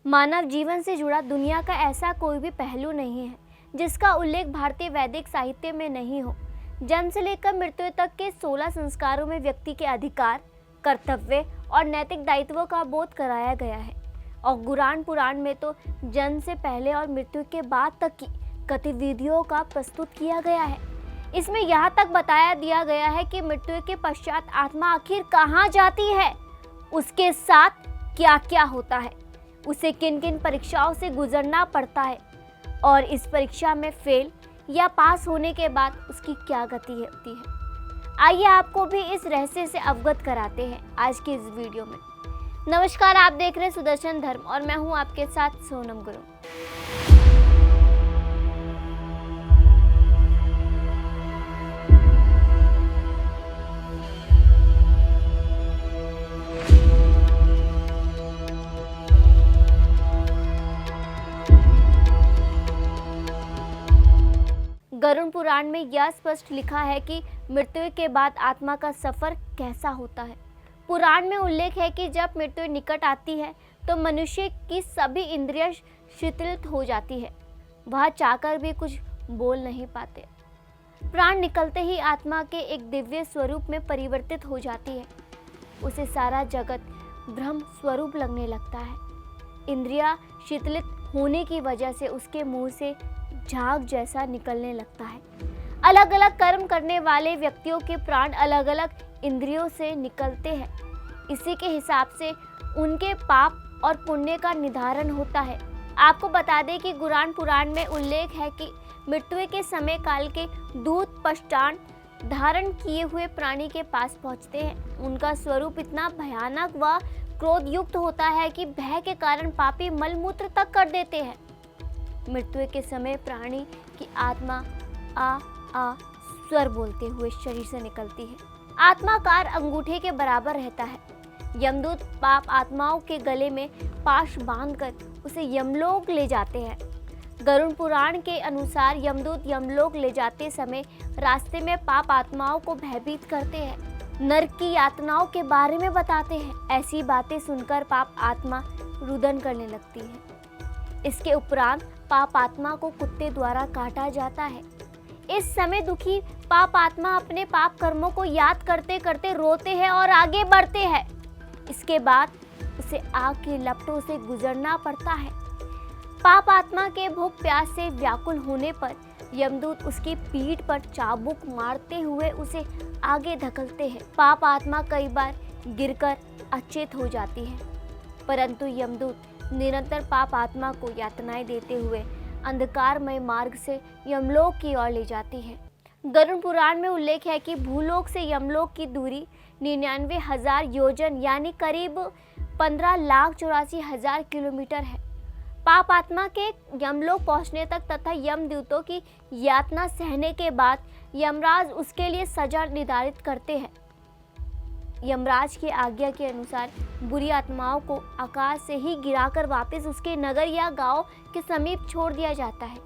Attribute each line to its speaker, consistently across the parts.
Speaker 1: मानव जीवन से जुड़ा दुनिया का ऐसा कोई भी पहलू नहीं है जिसका उल्लेख भारतीय वैदिक साहित्य में नहीं हो। जन्म से लेकर मृत्यु तक के 16 संस्कारों में व्यक्ति के अधिकार, कर्तव्य और नैतिक दायित्वों का बोध कराया गया है। और कुरान पुराण में तो जन्म से पहले और मृत्यु के बाद तक की गतिविधियों का प्रस्तुत किया गया है। इसमें यहाँ तक बताया दिया गया है कि मृत्यु के पश्चात आत्मा आखिर कहाँ जाती है, उसके साथ क्या क्या होता है, उसे किन किन परीक्षाओं से गुजरना पड़ता है और इस परीक्षा में फेल या पास होने के बाद उसकी क्या गति होती है। आइए आपको भी इस रहस्य से अवगत कराते हैं आज की इस वीडियो में। नमस्कार, आप देख रहे हैं सुदर्शन धर्म और मैं हूं आपके साथ सोनम गुरु। गरुड़ पुराण में यह स्पष्ट लिखा है कि मृत्यु के बाद आत्मा का सफर कैसा होता है। पुराण में उल्लेख है कि जब मृत्यु निकट आती है तो मनुष्य की सभी इंद्रियां शिथिल हो जाती है, वह चाहकर भी कुछ बोल नहीं पाते। प्राण निकलते ही आत्मा के एक दिव्य स्वरूप में परिवर्तित हो जाती है। उसे सारा जगत ब्रह्म स्वरूप लगने लगता है। इंद्रियां शिथिलित होने की वजह से उसके मुंह से झाग जैसा निकलने लगता है। अलग अलग कर्म करने वाले व्यक्तियों के प्राण अलग अलग इंद्रियों से निकलते हैं। इसी के हिसाब से उनके पाप और पुण्य का निर्धारण होता है। आपको बता दें कि कुरान पुराण में उल्लेख है कि मृत्यु के समय काल के दूत पश्चात धारण किए हुए प्राणी के पास पहुंचते हैं। उनका स्वरूप इतना भयानक व क्रोध युक्त होता है कि भय के कारण पापी मलमूत्र तक कर देते हैं। मृत्यु के समय प्राणी की आत्मा आ स्वर बोलते हुए शरीर से निकलती है। आत्मा कार अंगूठे के बराबर रहता है। यमदूत पाप आत्माओं के गले में पाश बांधकर उसे यमलोक ले जाते हैं। गरुड़ पुराण के अनुसार यमदूत यमलोक ले जाते समय रास्ते में पाप आत्माओं को भयभीत करते हैं, नरक की यातनाओं के बारे में बताते हैं। ऐसी बातें सुनकर पाप आत्मा रुदन करने लगती है। इसके उपरांत पाप आत्मा को कुत्ते द्वारा काटा जाता है। इस समय दुखी पाप आत्मा अपने पाप कर्मों को याद करते करते रोते हैं और आगे बढ़ते हैं। इसके बाद उसे आग की लपटों से गुजरना पड़ता है। पाप आत्मा के भूख प्यास से व्याकुल होने पर यमदूत उसकी पीठ पर चाबुक मारते हुए उसे आगे धकेलते हैं। पाप आत्मा कई बार गिरकर अचेत हो जाती है, परंतु यमदूत निरंतर पाप आत्मा को यातनाएं देते हुए अंधकारमय मार्ग से यमलोक की ओर ले जाती है। गरुड़ पुराण में उल्लेख है कि भूलोक से यमलोक की दूरी 99,000 योजन यानी करीब 15,84,000 किलोमीटर है। पाप आत्मा के यमलोक पहुंचने तक तथा यमदूतों की यातना सहने के बाद यमराज उसके लिए सजा निर्धारित करते हैं। यमराज की आज्ञा के अनुसार बुरी आत्माओं को आकाश से ही गिराकर वापस उसके नगर या गांव के समीप छोड़ दिया जाता है।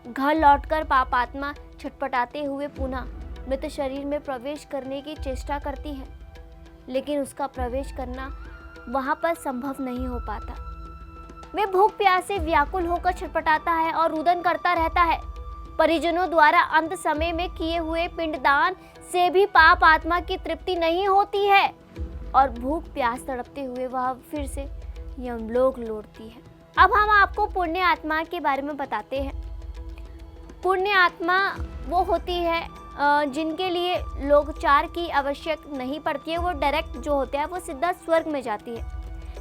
Speaker 1: घर लौटकर पाप आत्मा छटपटाते हुए पुनः मृत शरीर में प्रवेश करने की चेष्टा करती है, लेकिन उसका प्रवेश करना वहां पर संभव नहीं हो पाता। वह भूख प्यास से व्याकुल होकर छटपटाता है और रुदन करता रहता है। परिजनों द्वारा अंत समय में किए हुए पिंडदान से भी पाप आत्मा की तृप्ति नहीं होती है और भूख प्यास तड़पते हुए वह फिर से यमलोक लौटती है। अब हम आपको पुण्य आत्मा के बारे में बताते हैं। पुण्य आत्मा वो होती है जिनके लिए लोकचार की आवश्यक नहीं पड़ती है। वो डायरेक्ट जो होते हैं वो सीधा स्वर्ग में जाती है,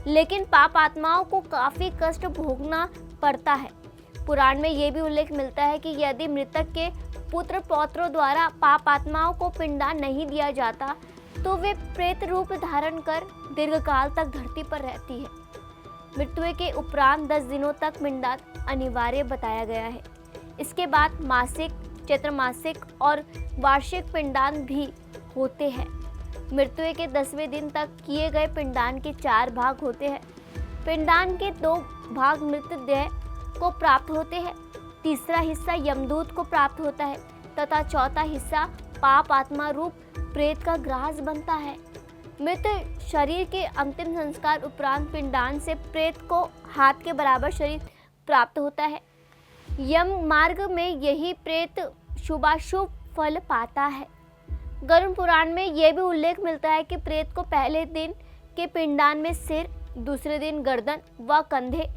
Speaker 1: लेकिन पाप आत्माओं को काफ़ी कष्ट भोगना पड़ता है। पुराण में ये भी उल्लेख मिलता है कि यदि मृतक के पुत्र पौत्रों द्वारा पाप आत्माओं को पिंडदान नहीं दिया जाता तो वे प्रेत रूप धारण कर दीर्घकाल तक धरती पर रहती है। मृत्यु के उपरांत 10 दिनों तक पिंडदान अनिवार्य बताया गया है। इसके बाद मासिक, चैत्रमासिक और वार्षिक पिंडदान भी होते हैं। मृत्यु के 10वें दिन तक किए गए पिंडदान के 4 भाग होते हैं। पिंडदान के 2 भाग मृतदेह को प्राप्त होते हैं, तीसरा हिस्सा यमदूत को प्राप्त होता है तथा चौथा हिस्सा पाप आत्मा रूप प्रेत का ग्रास बनता है। मृत शरीर के अंतिम संस्कार उपरांत पिंडदान से प्रेत को हाथ के बराबर शरीर प्राप्त होता है। यम मार्ग में यही प्रेत शुभाशुभ फल पाता है। गरुड़ पुराण में यह भी उल्लेख मिलता है कि प्रेत को पहले दिन के पिंडदान में सिर, दूसरे दिन गर्दन व कंधे,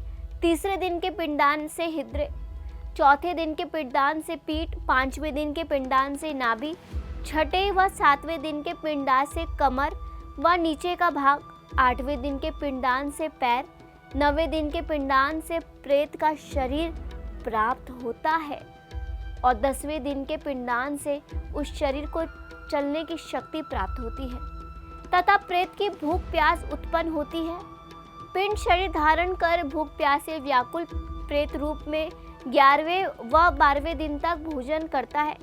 Speaker 1: तीसरे दिन के पिंडदान से हृदय, चौथे दिन के पिंडदान से पीठ, पांचवें दिन के पिंडदान से नाभि, छठे व सातवें दिन के पिंडदान से कमर व नीचे का भाग, आठवें दिन के पिंडदान से पैर, नवें दिन के पिंडदान से प्रेत का शरीर प्राप्त होता है और 10वें दिन के पिंडदान से उस शरीर को चलने की शक्ति प्राप्त होती है तथा प्रेत की भूख प्यास उत्पन्न होती है। पिंड शरीर धारण कर भूख प्यास से व्याकुल प्रेत रूप में 11वें व 12वें दिन तक भोजन करता है।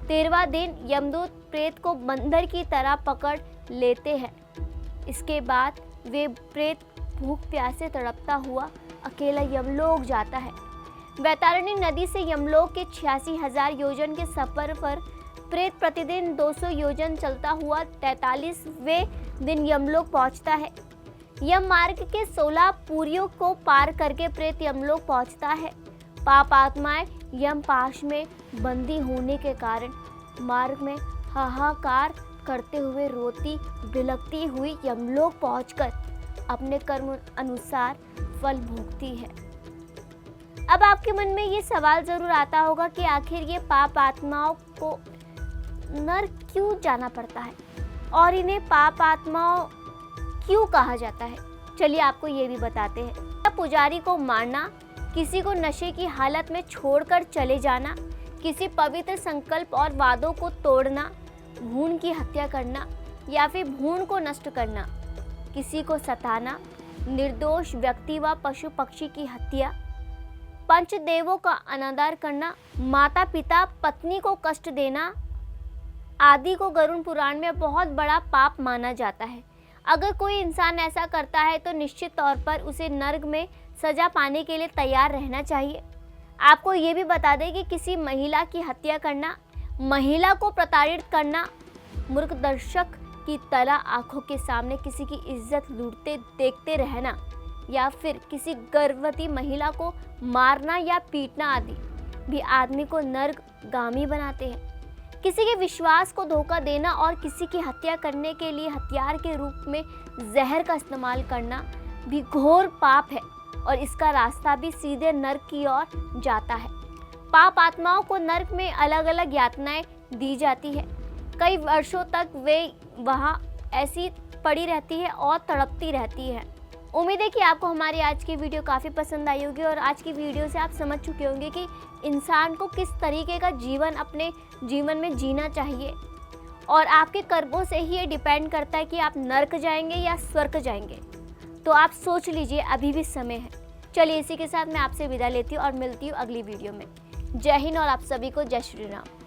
Speaker 1: 13वां दिन यमदूत प्रेत को बंदर की तरह पकड़ लेते हैं। इसके बाद वे प्रेत भूख प्यास से तड़पता हुआ अकेला यमलोक जाता है। वैतरणी नदी से यमलोक के 86,000 योजन के सफर पर प्रेत प्रतिदिन 200 योजन चलता हुआ 43वें दिन यमलोक पहुंचता है। यम मार्ग के 16 पुरियों को पार करके प्रेत यमलोक पहुंचता है। पाप आत्माएं यम पाश में बंदी होने के कारण मार्ग में हाहाकार करते हुए रोती बिलखती हुई यमलोक पहुंचकर अपने कर्म अनुसार फल भोगती है। अब आपके मन में ये सवाल जरूर आता होगा कि आखिर ये पाप आत्माओं को नरक क्यों जाना पड़ता है और इन्हें पाप आत्माओं क्यों कहा जाता है। चलिए आपको ये भी बताते हैं। पुजारी को मारना, किसी को नशे की हालत में छोड़कर चले जाना, किसी पवित्र संकल्प और वादों को तोड़ना, भ्रूण की हत्या करना या फिर भ्रूण को नष्ट करना, किसी को सताना, निर्दोष व्यक्ति व पशु पक्षी की हत्या, पंचदेवों का अनादर करना, माता पिता पत्नी को कष्ट देना आदि को गरुड़ पुराण में बहुत बड़ा पाप माना जाता है। अगर कोई इंसान ऐसा करता है तो निश्चित तौर पर उसे नरक में सजा पाने के लिए तैयार रहना चाहिए। आपको ये भी बता दें कि किसी महिला की हत्या करना, महिला को प्रताड़ित करना, मूर्ख दर्शक की तरह आंखों के सामने किसी की इज्जत लूटते देखते रहना या फिर किसी गर्भवती महिला को मारना या पीटना आदि भी आदमी को नरकगामी बनाते हैं। किसी के विश्वास को धोखा देना और किसी की हत्या करने के लिए हथियार के रूप में जहर का इस्तेमाल करना भी घोर पाप है और इसका रास्ता भी सीधे नरक की ओर जाता है। पाप आत्माओं को नरक में अलग अलग यातनाएं दी जाती है। कई वर्षों तक वे वहां ऐसी पड़ी रहती है और तड़पती रहती है। उम्मीद है कि आपको हमारी आज की वीडियो काफ़ी पसंद आई होगी और आज की वीडियो से आप समझ चुके होंगे कि इंसान को किस तरीके का जीवन अपने जीवन में जीना चाहिए और आपके कर्मों से ही ये डिपेंड करता है कि आप नरक जाएंगे या स्वर्ग जाएंगे। तो आप सोच लीजिए, अभी भी समय है। चलिए इसी के साथ मैं आपसे विदा लेती हूँ और मिलती हूँ अगली वीडियो में। जय हिंद और आप सभी को जय श्री राम।